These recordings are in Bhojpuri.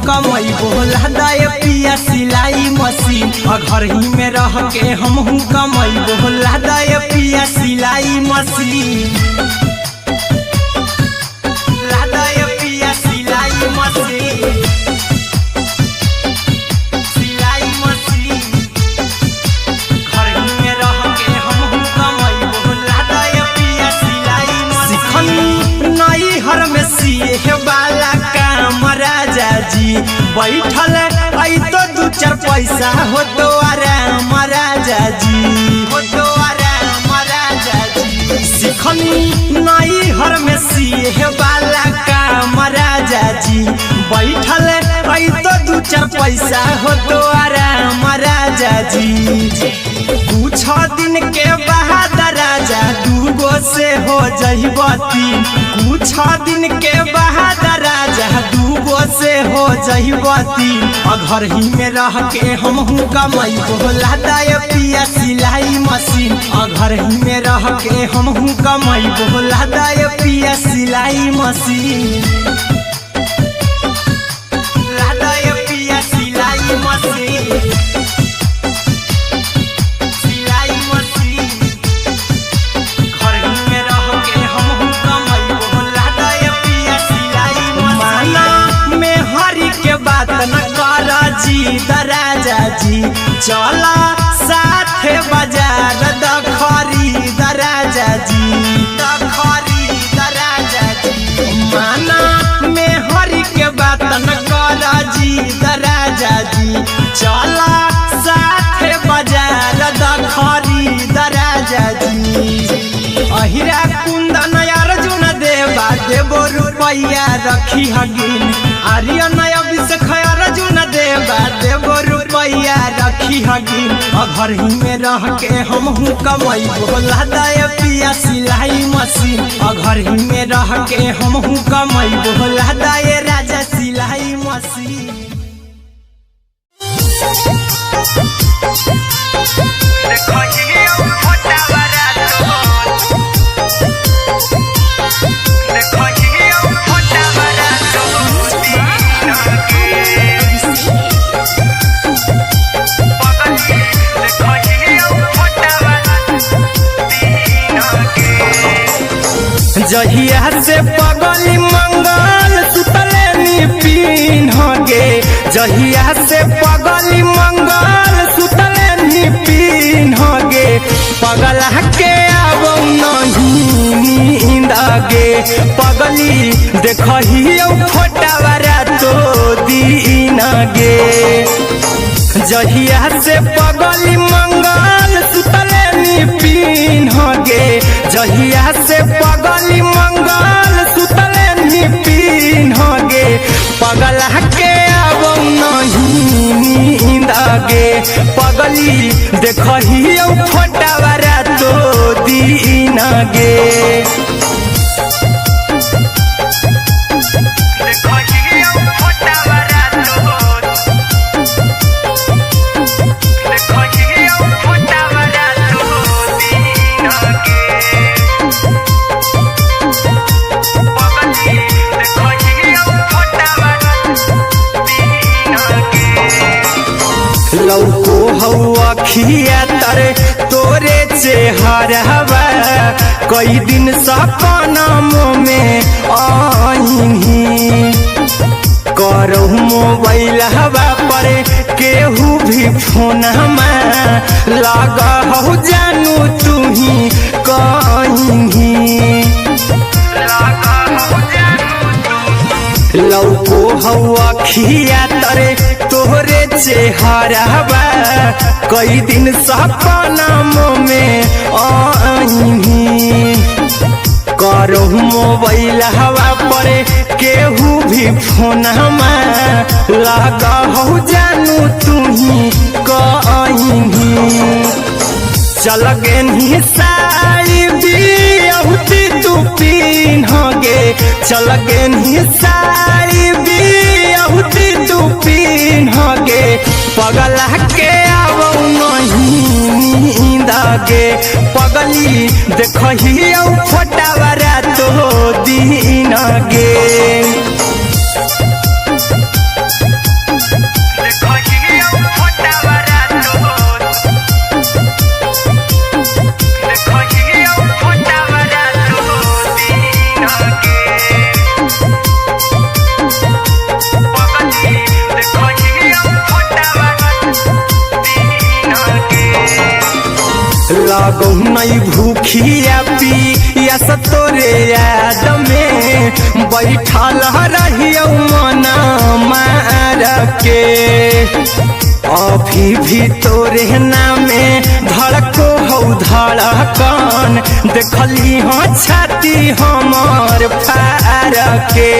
कमई बोला दाए पिया सिलाई मशीन घर ही में रह के हम कमई बोला दाए पिया सिलाई मशीन लादाए पिया सिलाई मशीन सिलाई मशीन घर ही में रह के हम कमई बोला दाए पिया सिलाई मशीन नई हर में सिए वाला काम राजा जी बैठल आई तो दू चार पैसा हो तो आराम राजा जी हो तो आराम राजा जी सिखनी नई हर में सिए वाला काम राजा जी बैठल आई तो दू चार पैसा हो तो आराम राजा जी कुछ दिन के बाद राजा दूगो से हो जहिबती कुछ दिन के बाद राजा दूगो से हो जहिबती घर ही में रह के हम कमई बोला दाए पिया सिलाई मशीन घर ही में रह के हम कमई बोला दाए पिया सिलाई मशीन लादाए पिया सिलाई मशीन राजा जी चला साथ बाजार द खरीद राजा जी द खरीद राजा जी माना में हरी के बात न कर जी राजा जी चला साथ बाजार द खरीद राजा जी अहिरा कुंदन अर्जुन देवा देवो रुपया रखी हगिन आर्यन अभिषेक अर्जुन देवा देवो रुपया रखी हगिन घर ही में रह के हम कमई बोला दाए पिया सिलाई मशीन घर ही में रह के हम कमई बोला दाए राजा सिलाई मशीन जहिया से पगली मंगल सुतले पिन्ह गे जहिया से पगली मंगल सुतले पिन्ह गे पगला के आब नहीं नींद गे पगली देखही फोटावारा तो दीन गे जहिया से पगली मंगल सुतले पिन्ह गे जहिया से पगली मंगल सुतले पिन्ह गे पगला के आब नहीं नींद गे पगली देखही फोटावारा तो दीन गे लौको हवा खिया तरे तोरे चेहरवा कई दिन सपना में आईनी करो मोबाइल हवा पर केहू भी फोन में लगा हो जानू तू ही कहीं लौको हवा खिया तरे तोहरे चेहरवा कई दिन सपना में आईनी करो मोबाइल हवा पर केहू भी फोन में लगा हो जानू तू ही कहीं चल गे साड़ी बियहुती तू पिन्ह गे चल गे साड़ी बियहुती तू पिन्ह गे पगला के आब नहीं नींद गे पगली देखही फोटावारा तो दीन गे नहीं भूखिया पिया तोरे याद में बैठल रहियो मन मार के अभी भी तोरे नामे धड़को हो धड़कन देखली हो छाती हमार फार के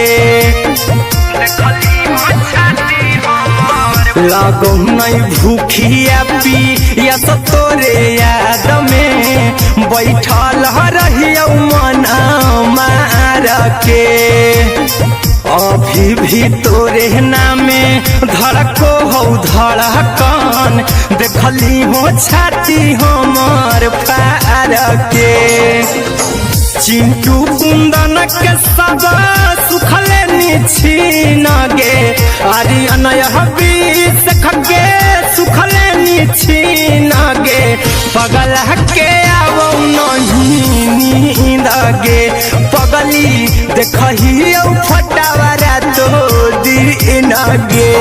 लगो नहीं भूखिया पिया तोरे याद में बैठल रहियो मन मार के अभी भी तोरे नामे धड़को हो धड़कन देखली हो छाती हमार फार के चिंटू कुंदन के सब सुखले निछीन गे आर्यन हबीस खगे सुखले निछीन गे पगल के आवो नहीं नींद गे पगली देखही फटावरा तो दिन गे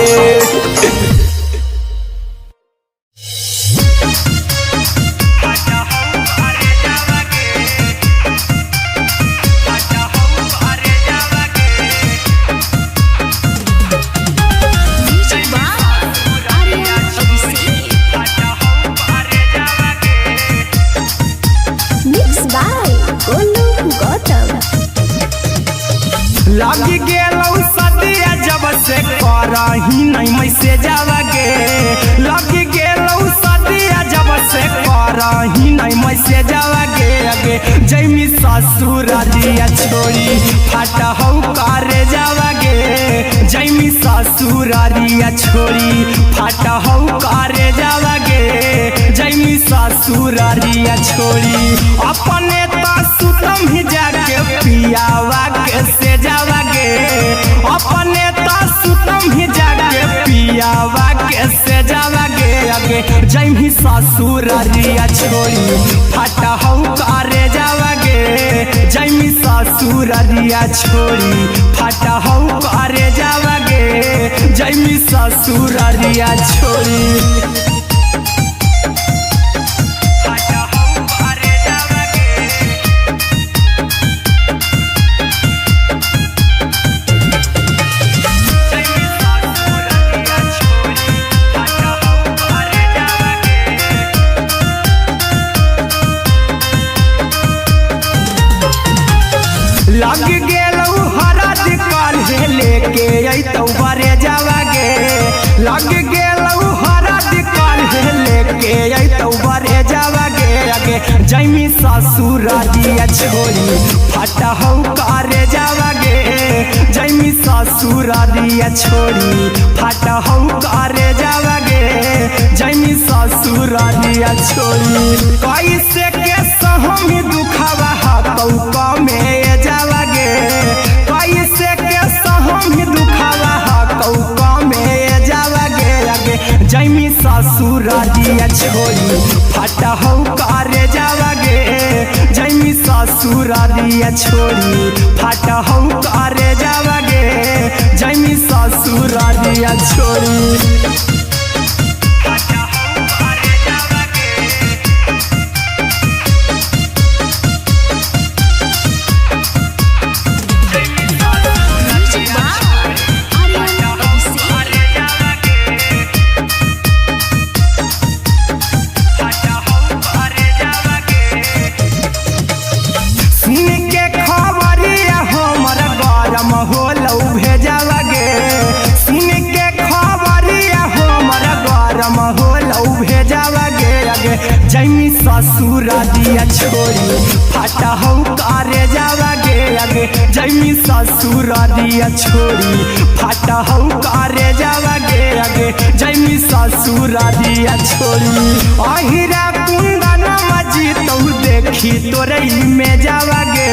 लगी गेलौ सदिया जब से करही नहीं मैसे जावगे लगी गेलौ सदिया जब से करही नहीं मैसे जावगे अगे जैमी ससुर दिया छोड़ी फाटा हो करे जावगे जैमी ससुर दिया छोड़ी फाटा हो करे जावगे जैमी ससुर दिया छोड़ी अपने सुतम ही जाके पियावा के से जावागे अपने सुतम ही जाके पियावा के से जावागे आगे जैमी ससुर रिया छोड़ी फाटा हो करे जावागे जैमी ससुर रिया छोड़ी फाटा हो करे जावागे जैमी ससुर रिया छोड़ी लग गेलौ हरा दिकाल लेके अइतौ बरे जावागे लग गेलौ हरा दिकाल लेके अइतौ बरे जावागे आगे जैमी ससुर दिया छोड़ी फाटा हो करे जावागे जैमी ससुर दिया छोड़ी फाटा हो करे जावागे जैमी ससुर दिया छोड़ी कैसे के सहमी दुखावा हाथौ कमे जावागे कैसे के सहमी दुखावा हाथौ में जावागे आगे जैमी ससुर दिया छोड़ी फाटा हो करे जावागे जैमी ससुर दिया छोड़ी फाटा हो करे जावागे जैमी ससुर दिया छोड़ी जैमी ससुर दिया छोड़ी फाटा हो करे जावागे आगे जैमी ससुर दिया छोड़ी फाटा हो करे जावागे आगे जैमी ससुर दिया छोड़ी अहिरा कुंदन मजी तो देखी तोरे में जावागे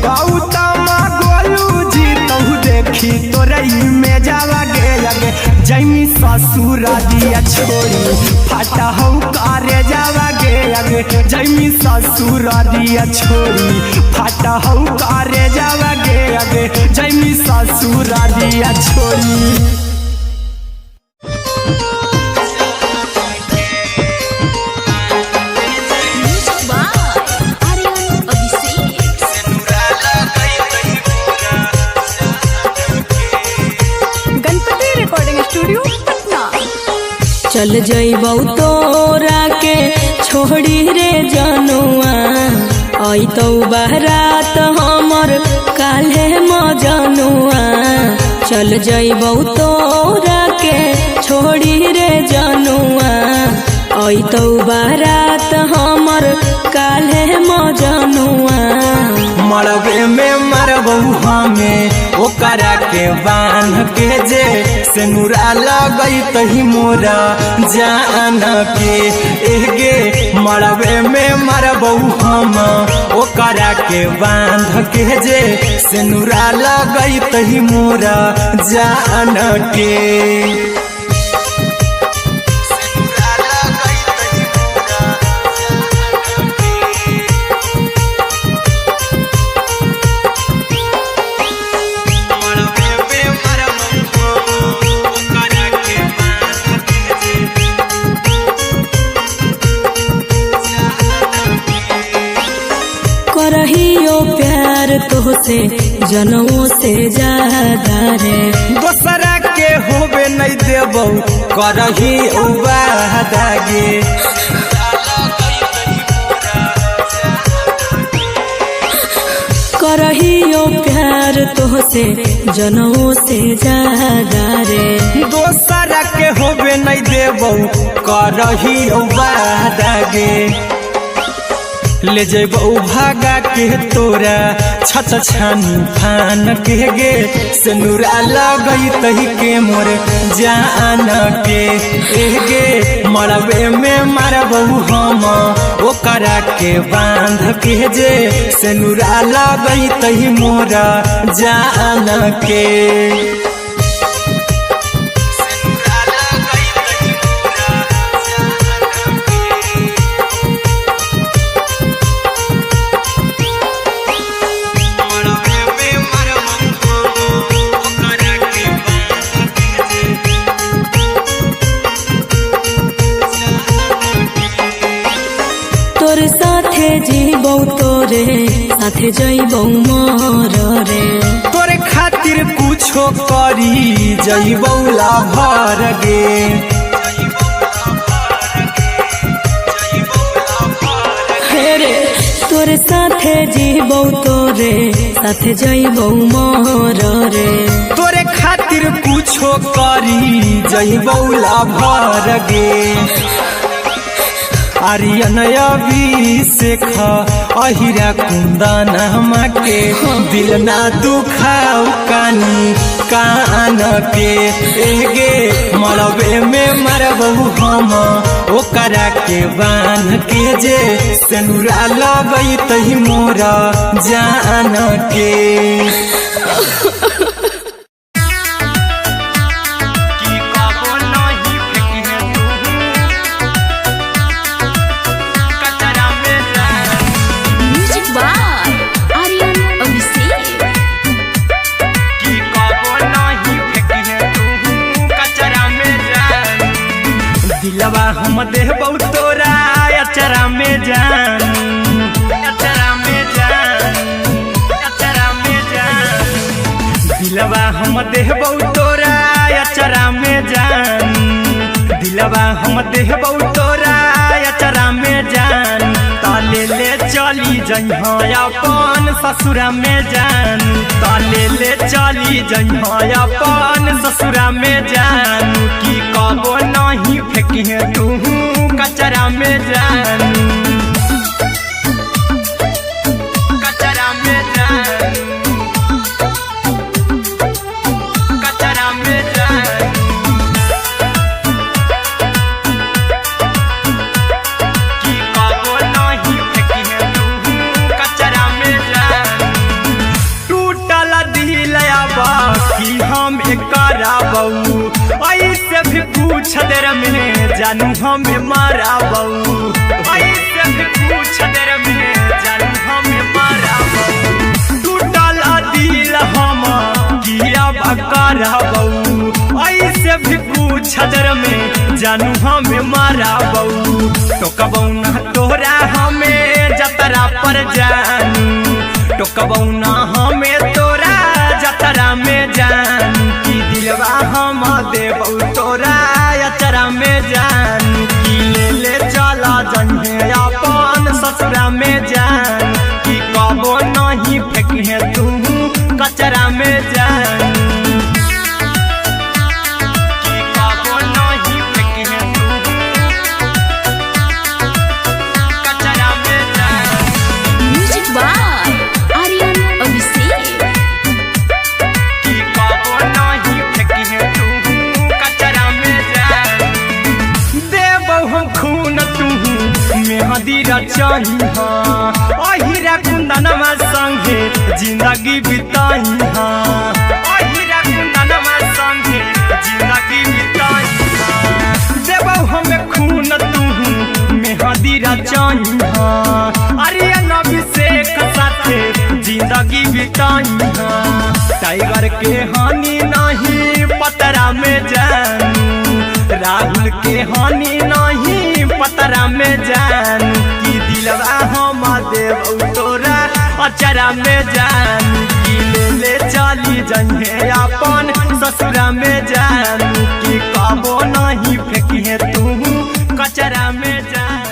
गौतम गोलू जी तो देखी तोरे में जावागे आगे जैमी ससुर दिया छोड़ी फाटा हो करे जावागे आगे जैमी ससुर दिया छोड़ी फाटा हो करे जावागे आगे जैमी ससुर दिया छोड़ी Wow. चल जइबौ तोरा के छोड़ी रे जनुआ अइतौ बारात हमर काल्हे मजनुआ चल जइबौ तोरा के छोड़ी रे जनुआ अइतौ बारात हमर काल्हे मजनुआ मरबे में मरबौ हमें ओकरा के बांध के जे सिनुरा लगई तही मोरा जान के एगे मरबे में मरबौ हम ओकरा के बांध के जे सिनुरा लगई तही मोरा जान के करहियो प्यार तोहसे जनमों से ज्यादा रे दोसरा के होबे नहीं देबौ करही उबादागे करहियो प्यार तोहसे जनमों से ज्यादा रे दोसरा के होबे नहीं देबौ करही उबादागे ले जेबौ भागा के तोरा छत छानी फान के गे सिनुरा लगई तही के मोर जान के एगे मरबे में मरबौ हम ओकरा के बांध के जे सिनुरा लगई तही मोरा जान के तोर साथे जीबौ तोरे साथे जइबौ मोर रे तोरे खातिर कुछो करी जइबौ लाभर गे रे तोर साथे जीबौ तोरे साथे जइबौ मोर रे तोरे खातिर कुछो करी जइबौ लाभर गे आर्यन अभिषेक अहिरा कुंदन के दिल ना दुखाऊ कानी कान के एगे मरबे में मरबौ हम ओकरा के बांध के जे सिनुरा लगई तही मोरा जान के दिलवा हम देबौ तोरा अचरा में जान अचरा में जान अचरा में जान दिलवा हम देबौ तोरा अचरा में जान दिलवा हम देबौ तोरा अचरा में जान ताले ले चली जइहा अपन ससुरा में जान ताले ले चली जइहा अपन ससुरा में जान की कबो नहीं फेंकिहे तू कचरा में जान कचरा में जान कचरा में जान की कबो नहीं फेंकिहे तू कचरा में जान टूटल दिल बाकी हम कराबौ ऐसे भी पूछ देर में जानू हमें माराबौ ऐसे भी पूछ देर में जानू हमें माराबौ टूटल दिल हम किया कराबौ ऐसे भी पूछ देर में जानू हमें माराबौ टोकबौ ना तोरा हमें जतरा पर जानू टोकबौ ना हमें तोरा जतरा में जानू की दिलवा हम देबौ तोरा अचरा में जान ससुरा में जान कि कबो नहीं फेंकिहे तू कचरा में जान कि कबो नहीं फेंकिहे तू कचरा में जान। Music by Aryan Abhishek. कि कबो नहीं फेंकिहे तू कचरा में जान। देबौ हम खून तू मेहदी रचाही अहिरा कुंदनमा संगे जिंदगी बिताई अहिरा कुंदनमा संगे जिंदगी बिताई देबौ हमें खून तू मेहदी रचाही आर्यन अभिषेक साथे जिंदगी बिताई टाइगर के हानि नहीं पतरा में जानू राहुल के हानि नहीं पतरा में जान कि दिलवा हम देव तोरा अचरा में जान कि ले चली जइहे अपन ससुरा में जान कि कबो नहीं फेंकिहे तू कचरा में जान।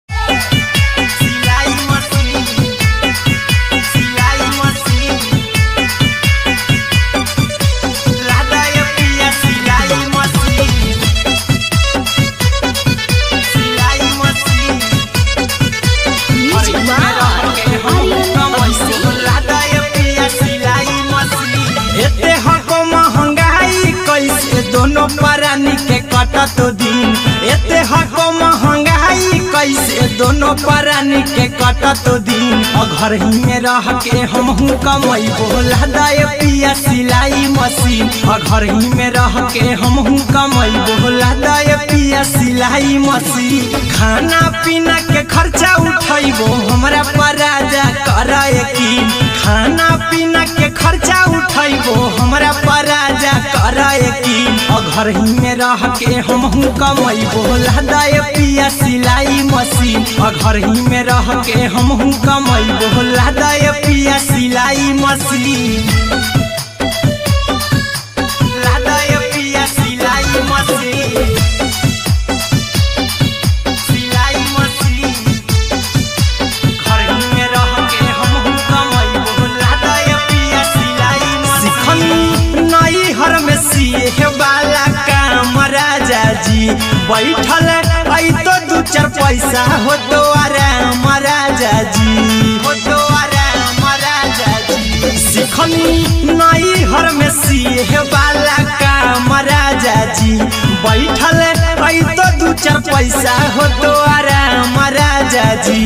सिलाई मशीन सिलाई मशीन लादा ये पिया सिलाई मशीन सिलाई machine music by Aryan Abhishek. लादा ये पिया सिलाई मशीन एते हको महंगाई कैसे दोनों परानी के कटत दिन एते हको महंगाई कैसे दोनों परानी के कटत दिन घर ही में रह के हमहू कमैबो लादा ये पिया सिलाई मशीन घर ही में रह के हमहू कमैबो लादा ये पिया सिलाई मशीन खाना पीना के खर्चा उठैबो हमरा पर राजा करा यकीन खाना पीना के खर्चा उठैबो हमरा पर राजा करा यकीन घर ही में रह के हमहू कमैबो लादा ये पिया सिलाई मशीन घर ही में रह के हमहू कमैबो लादा ये पिया सिलाई मशीन लादा ये पिया सिलाई मशीन सिलाई मशीन घर ही में रह के हमहू कमैबो लादा ये पिया सिलाई मशीन नई हर में सिए वाला काम राजा जी बैठल आई तो दू चार पैसा हो तो आराम राजा जी हो तो आराम राजा जी सिखनी नई हर में सिए वाला काम राजा जी बैठल आई तो दू चार पैसा हो तो आराम राजा जी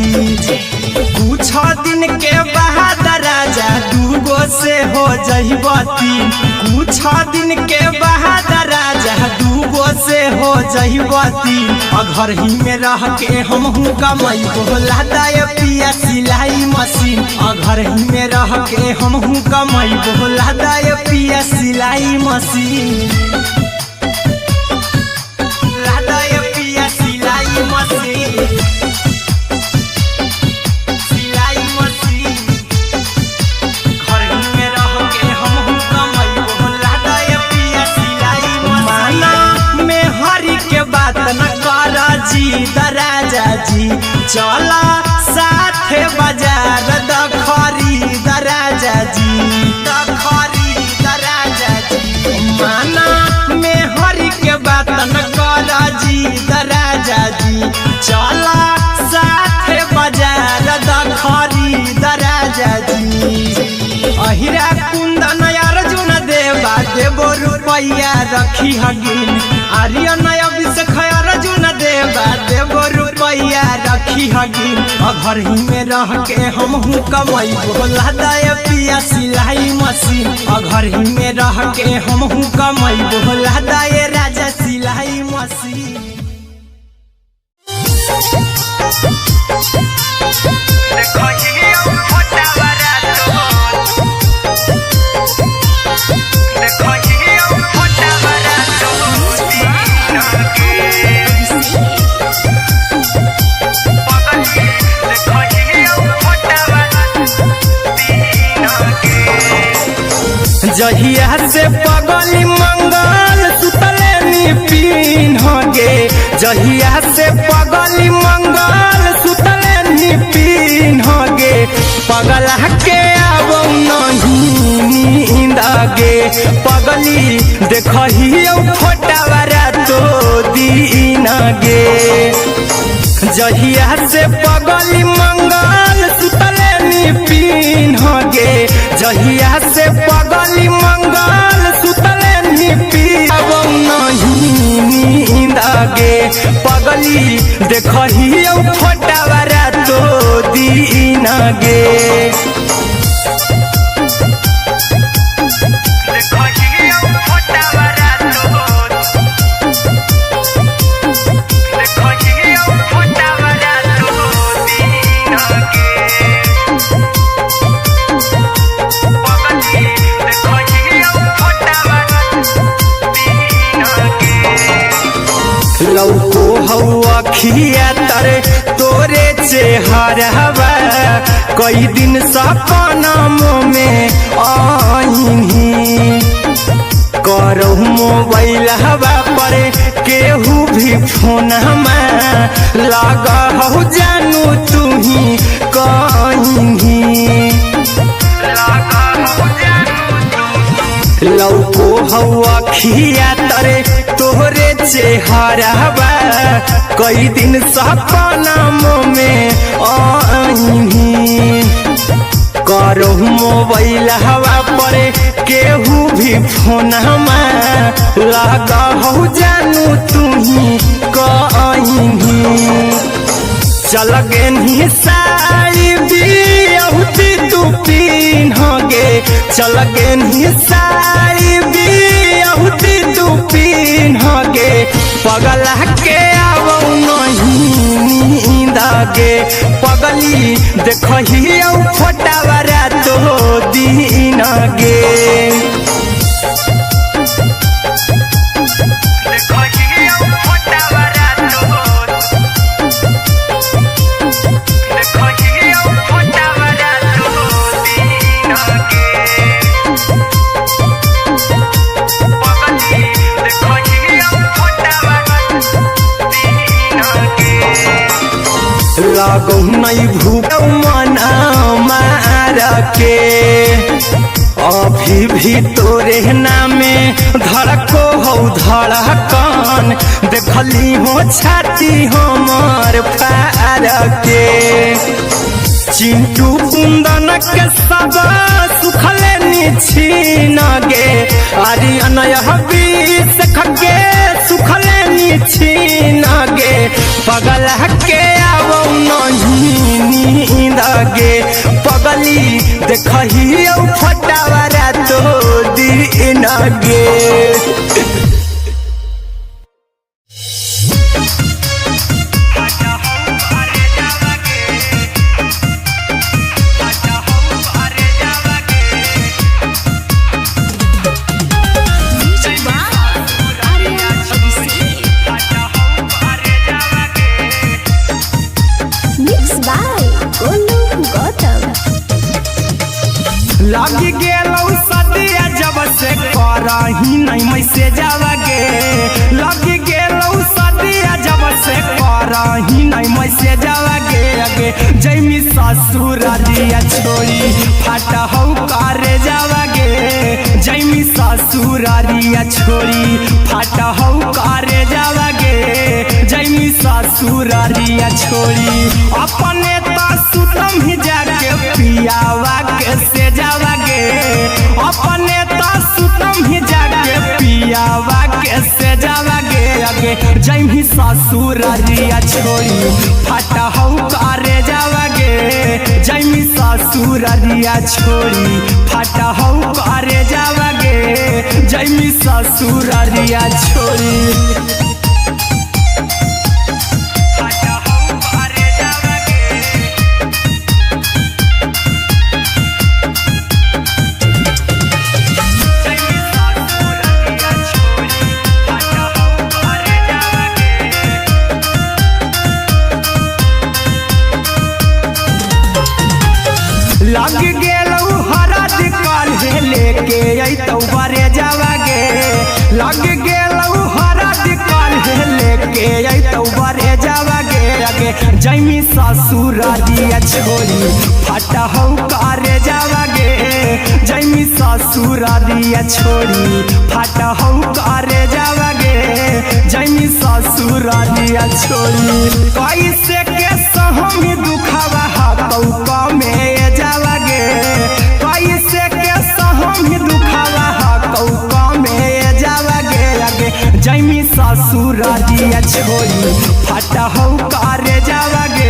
कुछ दिन के बाद राजा दूगो से हो जइबो तीन कुछ दिन के बाद राजा दूगो से हो जइबो तीन घर ही में रह के हमहू कमैबो लादा ये पिया सिलाई मशीन घर ही में रह के हमहू कमैबो लादा ये पिया सिलाई मशीन लादा ये पिया सिलाई मशीन सिलाई मशीन घर ही में रह के हमहू कमैबो लादा ये पिया सिलाई मशीन माना में हरी के बात न कर जी दराजा जी चला साथे बाजार दखरी दराजा जी दखरी दराजा जी माना में हरी के बात न कर जी दराजा जी चला साथे बाजार दखरी दराजा जी अहिरा कुंदन अर्जुन देवा देबो रुपैया रखी हगिन आर्यन अभिषेक अर्जुन देवा देबो रुपैया रखी हगिन घर ही में रह के हमहू कमैबो लादा ये पिया सिलाई मशीन घर ही में रह के हमहू कमैबो लादा ये राजा सिलाई मशीन। जहिया से पगली मंगल सुतले नी पीन गे जहिया से पगली मंगल पगली देखही फोटावारा तो दीन गे जहिया से पगली मंगल सुतले निपिन गे जहिया से पगली मंगल सुतले निपिन नहीं नींद गे पगली देखही फोटावारा तो दीन गे लौको हवा खिया तरे तोरे चेहरवा कई दिन सपना में आईनी करो मोबाइल हवा पर केहू भी फोन में लगा हो जानू तू ही कहीं लौको हवा खिया तरे तोहरे चेहरवा कई दिन सपना में आईनी करो मोबाइल हवा पर केहू भी फोन में लगा हो जानू तू ही कहीं चल गे साड़ी बिहुती तू पीन गे चल गे साड़ी बिहुती तू पीन गे पगला के आवो नहीं नींद गे पगली देखही फोटावारा तो दीन गे लागो नहीं भूख मना मार के अभी भी तोरे नामे धड़को हो धड़कन देखली हो छाती हमर फार के चिंटू कुंदन के सब सुखले निछीन गे आर्यन हबीस खगे सुखले निछीन गे पगला के आवो नहीं नींद गे पगली देखही फोटावारा तो दीन गे लगी गेलौ सदिया जब से करही नहीं मैसे जावगे लगी गेलौ सदिया जब से करही नहीं मैसे जावगे अगे जैमी ससुरारिया छोड़ी फाटा हौ करे जावगे जैमी ससुरारिया छोड़ी फाटा हौ करे जावगे जैमी ससुरारिया छोड़ी अपने तो सुतम ही जाके पियावा के से जावगे अपने तो सुतम ही जाके पियावा के से जावगे अगे जैमी ससुरारिया छोड़ी फाटा हौ करे जावगे जैमी ससुरारिया छोड़ी फाटा हौ करे जावगे जैमी ससुरारिया छोड़ी लग गेलौ हरद काल्हे लेके अइतौ बरे जावगे लग गेलौ हरद जैमी ससुरारिया छोड़ी फटा हो करे जावागे जैमी ससुरारिया छोड़ी फटा हो करे जावागे जैमी ससुरारिया छोड़ी कैसे के सहमी दुखावा हकौका में जावागे कैसे के सहमी दुखावा हकौका में जावागे आगे जैमी ससुरारिया छोड़ी फटा हो करे जावागे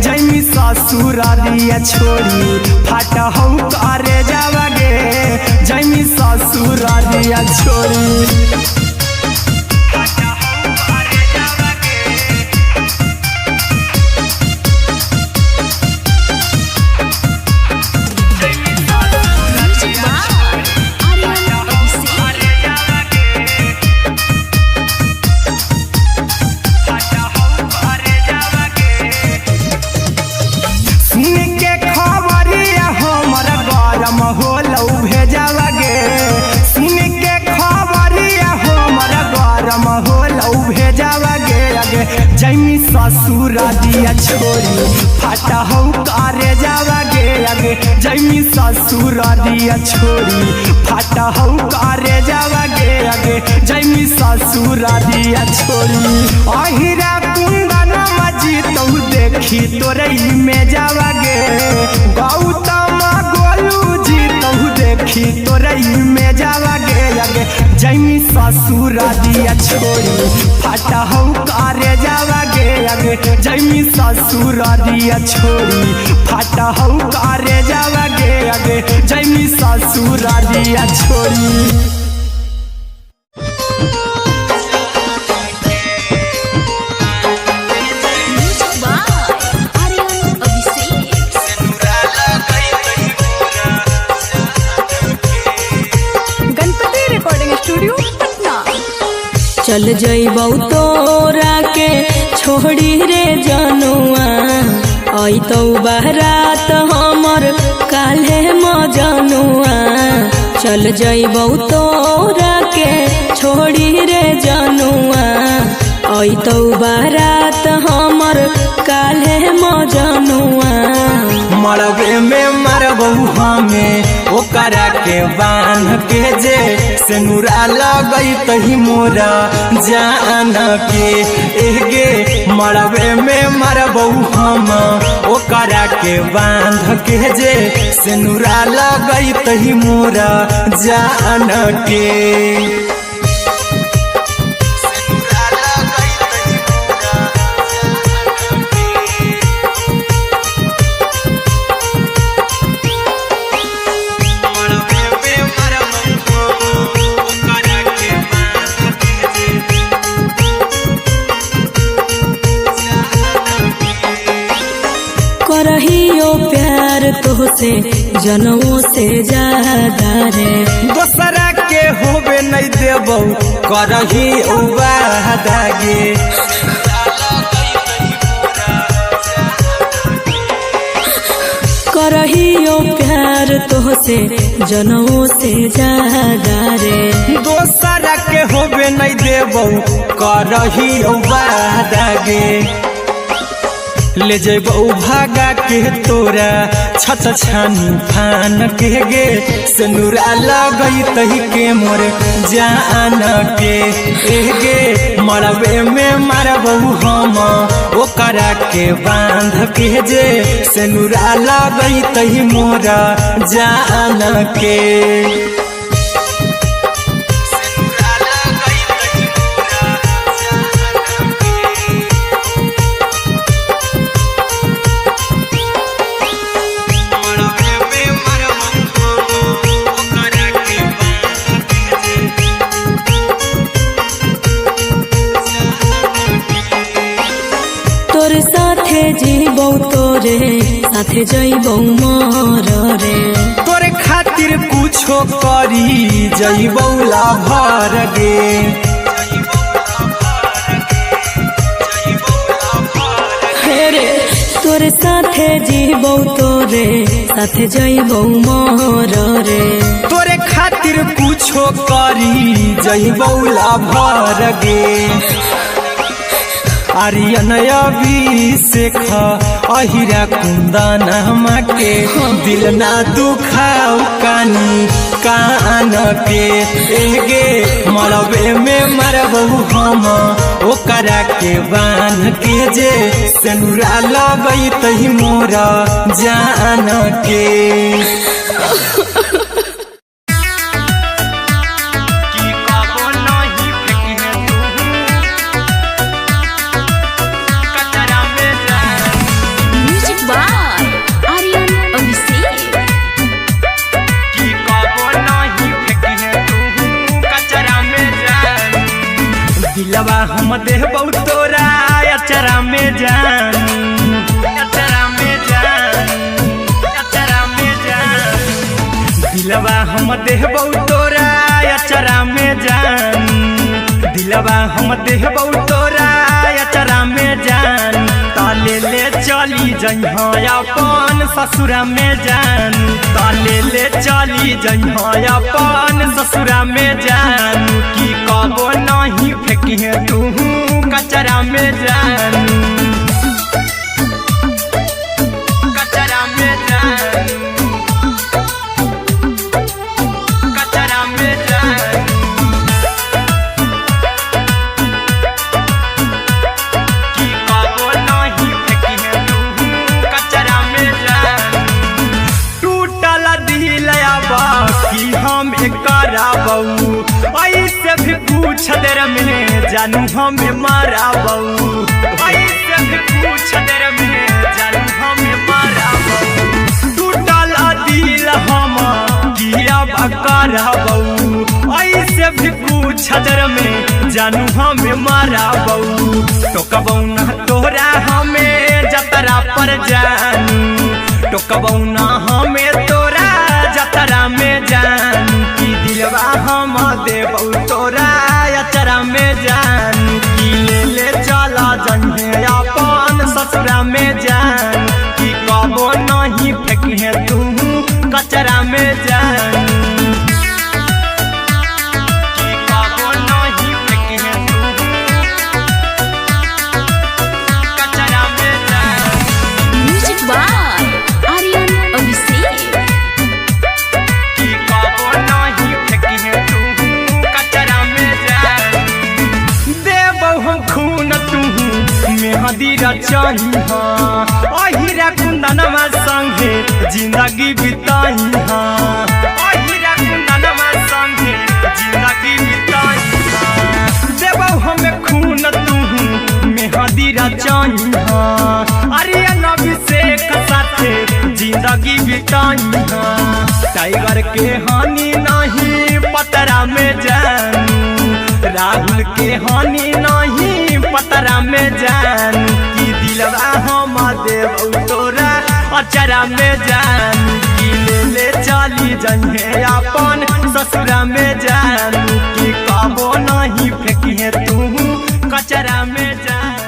जैमी ससुरारिया छोड़ी फटा हो करे जावागे जैमी ससुरारिया छोड़ी जैमी ससुरारिया छोड़ी फटा हो करे जावागे आगे जैमी ससुरारिया छोड़ी फटा हो करे जावागे आगे जैमी ससुरारिया छोड़ी अहिरा कुंदन मजी तो देखी तोरई में जावागे गौतम गोलू जी तो देखी तोरई में जावागे आगे जैमी ससुरारिया छोड़ी फटा हो करे जावागे आगे जैमी ससुरारिया छोड़ी फटा हो करे जावागे आगे जैमी ससुरारिया छोड़ी चल जइबौ तोरा के छोड़ी रे जनुआ आई तो बारात हमर काल्हे मजनुआ चल जइबौ तोरा के छोड़ी रे जनुआ आई तो बारात हमर काल्हे मजनुआ मरबे में मरबौ हमें ओकरा के बांध के जे सेनुरा लगई तही मोरा जान के एगे मरबे में मरबौ हम ओकरा के बांध के जे सेनुरा लगई तही मोरा जान के करहियो प्यार तोहसे जनमों से ज्यादा रे दोसरा के होबे नहीं देबौ करही उबादागे करहियो प्यार तोहसे जनमों से ज्यादा रे दोसरा के होबे नहीं देबौ करही उबादागे ले जेबौ भागा के तोरा छत छानी फान के गे सेनुरा लगई तही के मोर जान के एगे मरबे में मरबौ हम ओकरा के बांध के जे सेनुरा लगई तही मोरा जान के तोरे साथे जीबौ तोरे साथे जइबौ मर रे तोरे खातिर कुछो करी जइबौ लाभर गे रे तोरे साथे जीबौ तोरे साथे जइबौ मर रे तोरे खातिर कुछो करी जइबौ लाभर गे आर्यन अभिषेक अहिरा कुंदन के दिल ना दुखाऊ कानी कान के एगे मरबे में मरबहू हम ओकरा के बान के जे सेनुरा लगई तही मोरा जान के दिलवा हम देबौ तोरा अचरा में जान अचरा में जान अचरा में जान दिलवा हम देबौ तोरा अचरा में जान दिलवा हम देबौ तोरा अचरा में जान ताले ले चली जइहा अपन ससुरा में जान ताले ले चली जइहा अपन ससुरा में जान की कबो नहीं फेंकी तू कचरा में जान कचरा में जान कचरा में जान की कबो नहीं फेंकी तू कचरा में जान टूटल दिल बाकी हम कराबू ऐसे भी पूछ देर में जानू हमें माराबू ऐसे भी पूछ देर में जानू हमें माराबू टूटल दिल हम किया कराबू ऐसे भी पूछ देर में जानू हमें माराबू टोकबौ ना तोरा हमें जतरा पर जानू टोकबौ ना हमें तोरा जतरा में जान की दिलवा हम देबौ तोरा अचरा में जान की ले चला जन्हे अपन ससुरा में जान की कबो नहीं फेंके तू कचरा में जान की कबो नहीं फेंके तू कचरा में जान म्यूजिक बाय आर्यन अभिषेक मेहदी रचही अहिरा कुंदनमा संगे जिंदगी बिताई अहिरा कुंदनमा संगे जिंदगी बिताई देबौ हमें खून तू मेहदी रचही आर्यन अभिषेक साथे जिंदगी बिताई टाइगर के हानि नहीं पतरा में जानू राहुल के हानि नहीं पतरा में जान की दिलवा हम देबौ तोरा अचरा में जान की ले चली जइहे अपन ससुरा में जान की कबो नहीं फेंकी तू कचरा में जान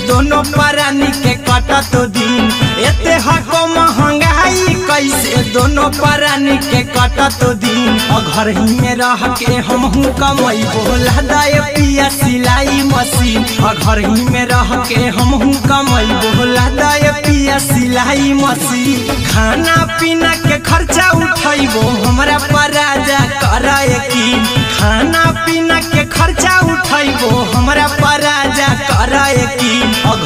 दोनों परानी के कटत दिन एते हको महंगाई कैसे दोनों परानी के कटत दिन घर ही में रह के हम कमाई बोला दाए पिया सिलाई मशीन घर ही में रह के हम कमाई बोला दाए पिया सिलाई मशीन खाना पीना के खर्चा उठाइबो हमरा पराजा कराए की खाना पीना के खर्चा उठाइबो हमरा पराजा कराए की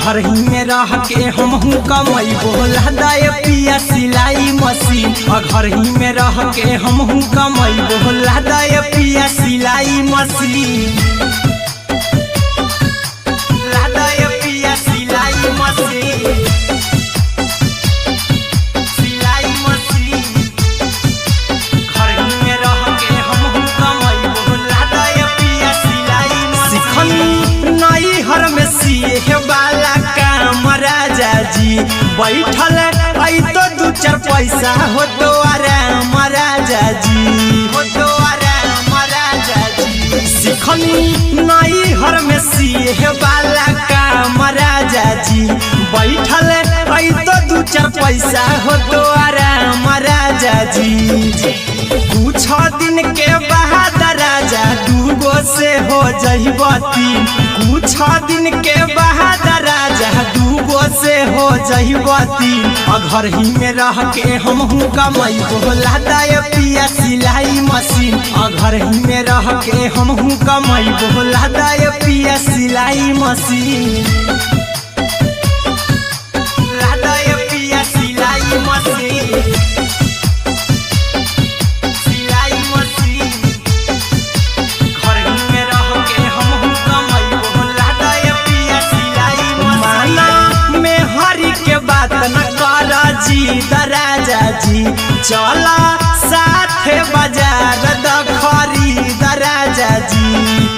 घर ही में रह के हम कमाई बोला दाए पिया सिलाई मशीन घर ही में रह के हम कमाई बोला दाए पिया सिलाई मशीन लादाए पिया सिलाई मशीन सिलाई मशीन घर ही में रह के हम कमाई बोला दाए पिया सिलाई मशीन नई हर में सिए वाला काम राजा जी बैठल पैसा हो तो आराम राजा जी, हो तो आराम राजा जी। सिखनी नई हर में सिए वाला काम राजा जी, बैठल आई तो दू चार पैसा हो तो आराम राजा जी। कुछ दिन के बाद राजा दूगो से हो जहिबती, कुछ दिन के बाद राजा दूगो से हो जहिबती। घर ही में रह के हमहू कमाई बोला दाय पिया सिलाई मशीन, घर ही में रह के हमहू कमाई बोला दाय पिया सिलाई मशीन, लादाय पिया सिलाई मशीन, सिलाई मशीन। घर ही में रह के हमहू कमाई बोला दाय पिया सिलाई मशीन। माना में हरी के बात न कर जी दराजा जी, चला साथे बाजार द खरीद राजा जी,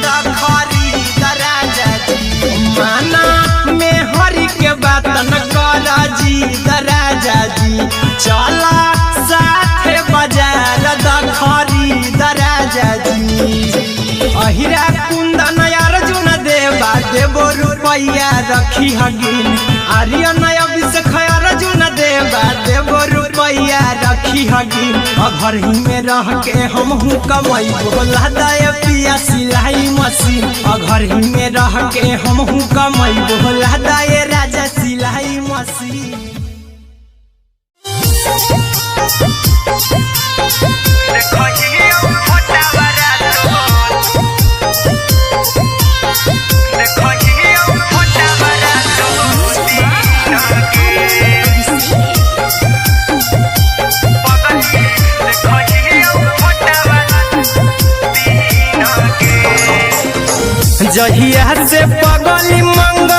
द खरीद राजा जी। माना में हरी के बात न कर जी दराजा जी, चला साथे बाजार द खरीद राजा जी। अहिरा कुंदन अर्जुन देवा देवो रुपैया रखी हगिन, आर्यन अभिषेक अर्जुन देवा देवो रुपैया रखी हगिन। घर ही में रह के हमहू कमाई बोला दाय पिया सिलाई मशीन, घर ही में रह के हमहू कमाई बोला दाय राजा सिलाई मशीन। जहिया से पगली मंग